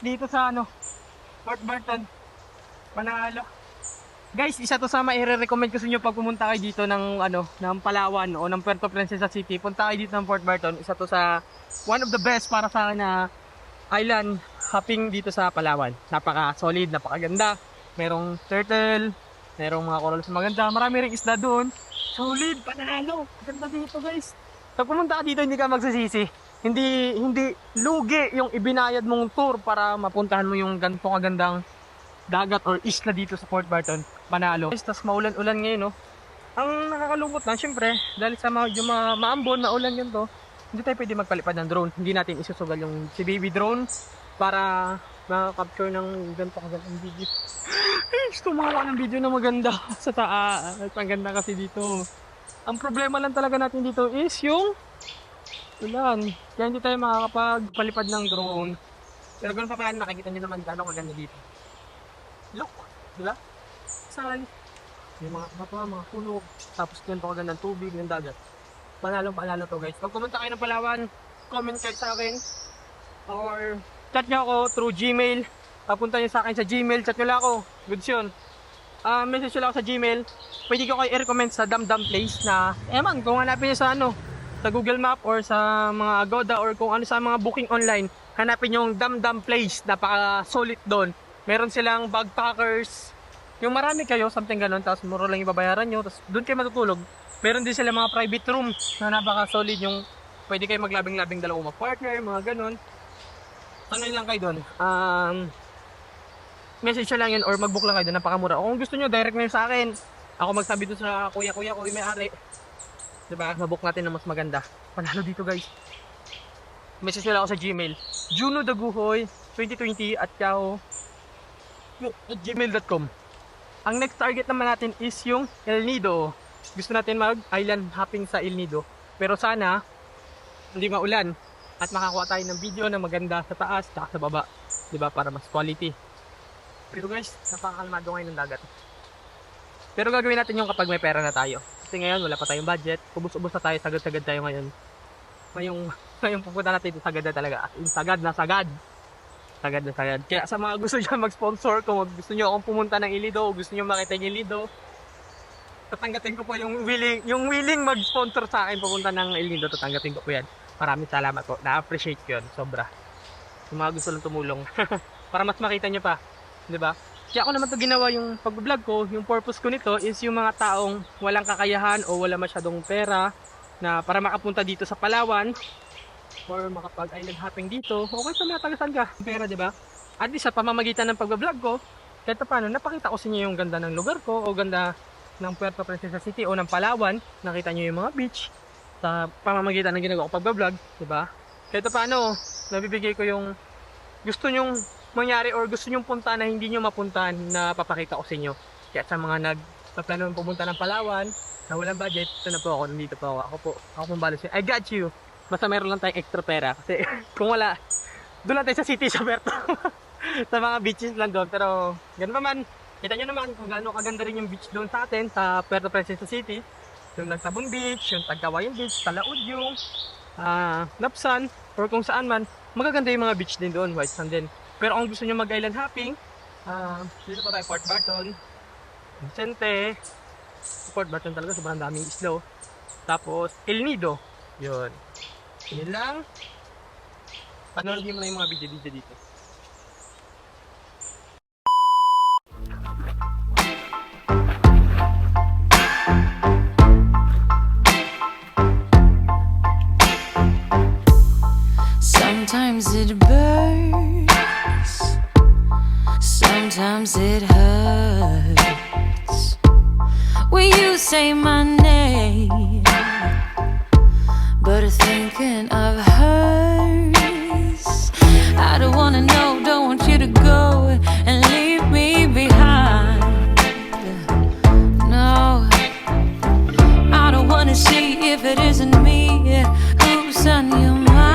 dito sa Fort Barton, Panalo. Guys, isa to sa mai-recommend ko sa inyo pag pumunta kayo dito ng Palawan o ng Puerto Princesa City. Punta kayo dito ng Fort Barton. Isa to sa one of the best para sa akin na island hopping dito sa Palawan. Napaka-solid, napakaganda. Merong turtle, merong mga corals maganda. Marami ring isda doon. Solid, Panalo. Ganda dito, guys. Pag pumunta ka dito, hindi ka magsisisi. Hindi lugi yung ibinayad mong tour para mapuntahan mo yung ganito kagandang dagat or isla dito sa Fort Barton, Panalo. Tapos maulan-ulan ngayon, no? Ang nakakalungkot lang, syempre, dahil sa yung mga maambon, maulan yun to, hindi tayo pwede magpalipad ng drone. Hindi natin isusugal yung si baby drone para makaka-capture ng ganito kagandang video. Gusto makawa ng video na maganda sa taas. Ang ganda kasi dito. Ang problema lang talaga natin dito is yung ulan. Kaya hindi tayo makakapagpalipad ng drone. Pero ganun pa paano, nakikita nyo naman gano'ng kaganda dito. Look, diba? Saan? May mga mapa, mga puno. Tapos ganito kaganda ng tubig, ng dagat. Panalo to, guys. Pag pumunta kayo ng Palawan, comment kayo sa akin. Or chat nyo ako through Gmail. Papunta nyo sa akin sa Gmail, chat nyo lang ako. Goods yun. Message nyo lang ako sa Gmail. Pwede ko kayo i-recommend sa Damdam Place na, kung hanapin nyo sa sa Google Map or sa mga Agoda or kung ano sa mga booking online, hanapin nyo yung Damdam Place. Napaka-solid doon. Meron silang backpackers. Yung marami kayo, something ganon, tapos mura lang yung babayaran nyo, tapos doon kayo matutulog. Meron din sila mga private room na napaka-solid yung pwede kayo maglabing-labing dalawang partner, mga ganon. Ano lang kayo doon? Message lang yun or mag-book lang kayo doon, napakamura. O kung gusto nyo, direct na yun sa akin. Ako magsabi doon sa kuya-kuya ko, yung may-ari. Diba? Mabook natin na mas maganda. Panalo dito, guys. Message lang ako sa Gmail. junodaguhoy2020@gmail.com. Ang next target naman natin is yung El Nido. Gusto natin mag-island hopping sa El Nido. Pero sana, hindi maulan. At makakuha tayo ng video na maganda sa taas at sa baba. Diba? Para mas quality. Pero guys, napakakalmado ngayon ng dagat. Pero gagawin natin yung kapag may pera na tayo. Kasi ngayon, wala pa tayong budget. Ubus-ubus na tayo, sagad-sagad tayo ngayon. Ngayong pupunta natin ito, sagad na talaga. Sagad na sagad. Sagad na sagad. Kaya sa mga gusto nyo mag-sponsor, kung gusto nyo akong pumunta ng Ilido, o gusto nyo makita yung Ilido, tatanggapin ko po yung willing mag-sponsor sa akin pupunta ng Ilido, tatanggapin ko po yan. Maraming salamat po. Na-appreciate ko yun. Sobra. Yung mga gusto lang tumulong. Para mas makita nyo pa. Diba? Kaya ako naman to ginawa yung pag-vlog ko. Yung purpose ko nito is yung mga taong walang kakayahan o wala masyadong pera na para makapunta dito sa Palawan or makapag-island hopping dito. Okay sa mga tagasan ka. Pera, diba? At least sa pamamagitan ng pag-vlog ko, kahit paano, napakita ko sa inyo yung ganda ng lugar ko o ganda ng Puerto Princesa City o ng Palawan. Nakita nyo yung mga beach sa pamamagitan ng ginagawa ko pag-vlog, diba? Kahit paano, nabibigay ko yung gusto nyong mangyari or gusto nyong punta na hindi nyo mapuntahan na papakita ko sa inyo. Kaya sa mga nagpaplano ng pumunta ng Palawan na walang budget, ito na po ako, nandito po ako. Ako pong balas. I got you. Basta meron lang tayong extra pera. Kasi kung wala, doon lang tayo sa city, sa Puerto. Sa mga beaches lang doon. Pero ganun pa man, kita nyo naman kung gaano kaganda rin yung beach doon sa atin, sa Puerto Princesa City. Yung Nagtabon Beach, yung Tagkawayan Beach, Talaud yung Napsan, or kung saan man, magaganda yung mga beach din doon, white sand din. Pero kung gusto nyo mag-island hopping, dito pa tayo, Fort Barton, Vicente, Fort Barton talaga, sobrang daming islo. Tapos, El Nido, yun. Yun lang. Panoodin mo na yung mga video dito. Sometimes it burns, sometimes it hurts when you say my name, but thinking of hers, I don't wanna know, don't want you to go and leave me behind. No, I don't wanna see if it isn't me who's on your mind.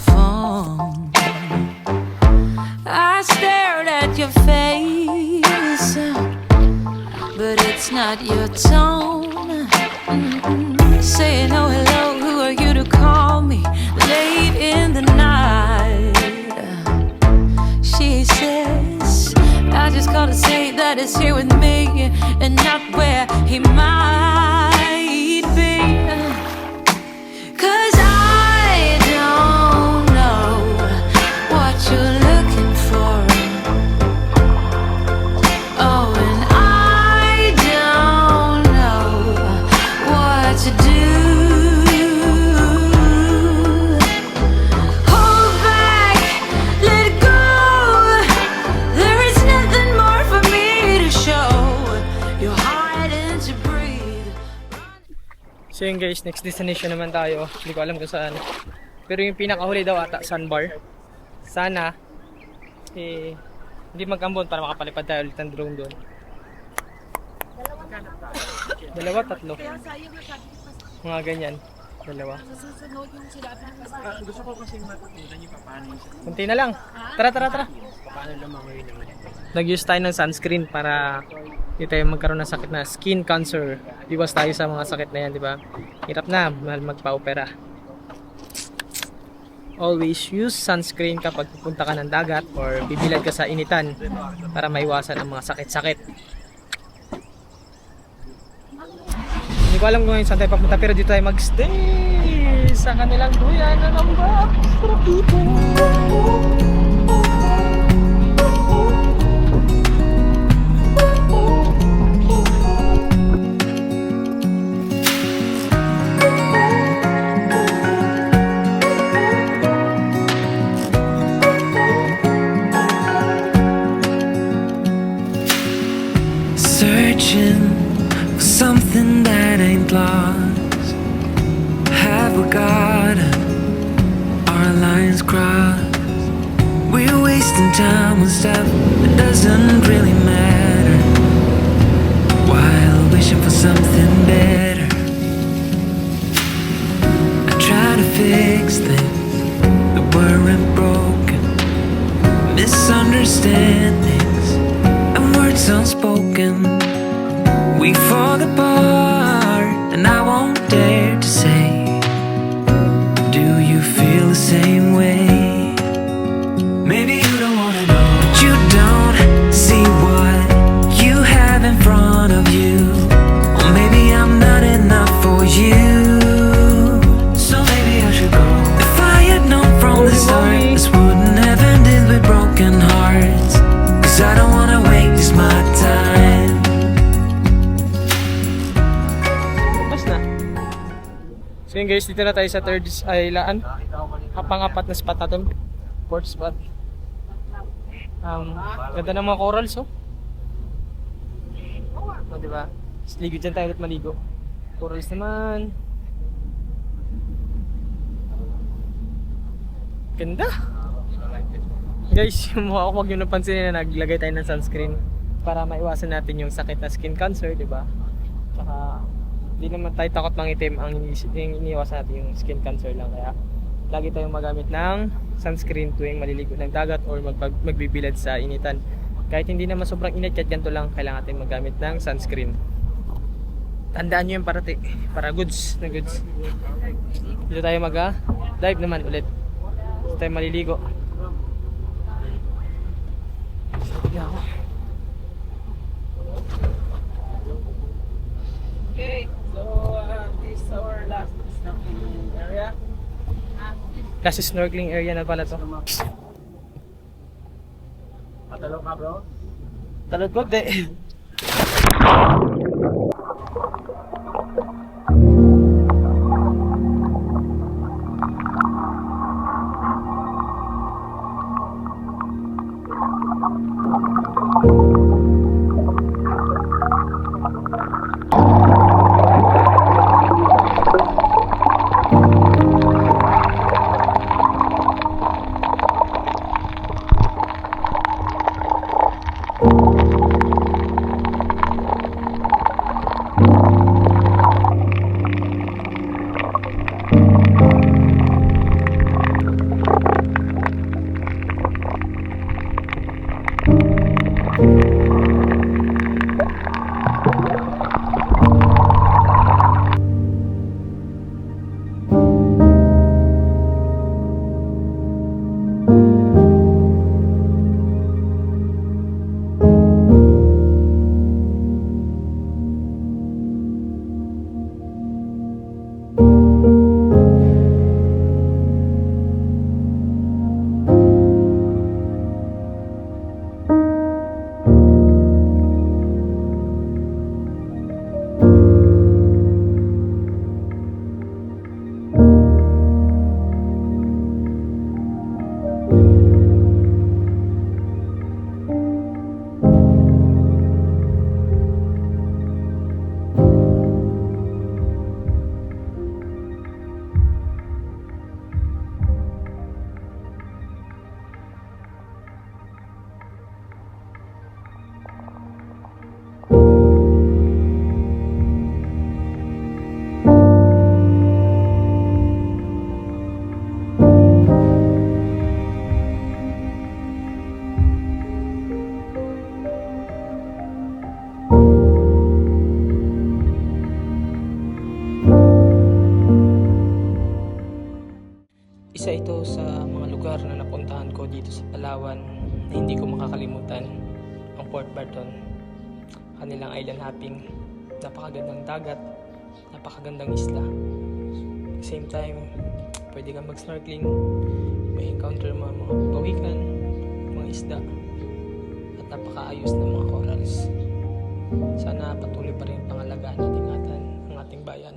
phone. I stared at your face, but it's not your tone. Saying oh hello, who are you to call me late in the night? She says I just called to say that it's here with me and not where he might be. 'Cause I don't know what you're looking for. Oh, and I don't know what to do. Hold back, let go. There is nothing more for me to show. You're hiding to breathe. So yun guys, next destination naman tayo. Hindi ko alam kung saan. Pero yung pinakahuli daw ata, sandbar. Sana, hindi mag-ambon para makapalipad tayo ulit ng drone doon. Dalawa, tatlo. Mga ganyan. Dalawa. Gusto ko kasi matutunan yung paano yung Kunti na lang. Tara, tara, tara. paano lumangoy naman. Nag-use tayo ng sunscreen para hindi tayo magkaroon ng sakit na skin cancer. Iwas tayo sa mga sakit na yan, di ba? Hirap na, mahal magpa-opera. Always use sunscreen kapag pupunta ka ng dagat or bibilad ka sa initan para maiwasan ang mga sakit-sakit. Hindi ko alam kung saan tayo papunta pero dito tayo magstay sa kanilang duyan na nambak. Sarap dito. Searching for something that ain't lost. Have we got our lines crossed? We're wasting time on stuff that doesn't really matter, while wishing for something better. I try to fix things that weren't broken, misunderstandings and words unspoken. We fall apart, and I won't dare to say, do you feel the same way? Maybe you don't wanna know, but you don't see what you have in front of you. Or maybe I'm not enough for you, so maybe I should go. If I had known from the start, this wouldn't have ended with broken hearts. 'Cause I don't wanna waste my time. Tapos na. So yun guys, dito na tayo sa third island. Pang-apat na spot natin. Fourth spot. Ganda ng mga corals, oh. Oh, diba? Ligo dyan tayo ulit maligo. Corals naman. Ganda. Guys, yung mukha ko, huwag nyo napansinin na naglagay tayo ng sunscreen para maiwasan natin yung sakit na skin cancer, diba? Tsaka, hindi naman tayo takot mangitim. Ang iniiwasan natin yung skin cancer lang. Kaya, lagi tayong magamit ng sunscreen tuwing maliligo ng dagat or magbibilad sa initan. Kahit hindi naman sobrang init, kahit ganito lang, kailangan natin magamit ng sunscreen. Tandaan nyo yung parati, para goods na goods. Dito tayo mag-dive naman ulit. Dito tayo maliligo. Sige ako. Okay, so this is our last snorkeling area. Last snorkeling area na pala to. Patalo ka bro? Talod ko, de. ito sa mga lugar na napuntahan ko dito sa Palawan na hindi ko makakalimutan. Ang Port Barton, kanilang island hopping, napakagandang dagat, napakagandang isla. At the same time, pwede kang mag-snorkeling, may encounter mga bawikan, mga isda, at napakaayos ng mga corals. Sana patuloy pa rin pangalagaan at ingatan ang ating bayan.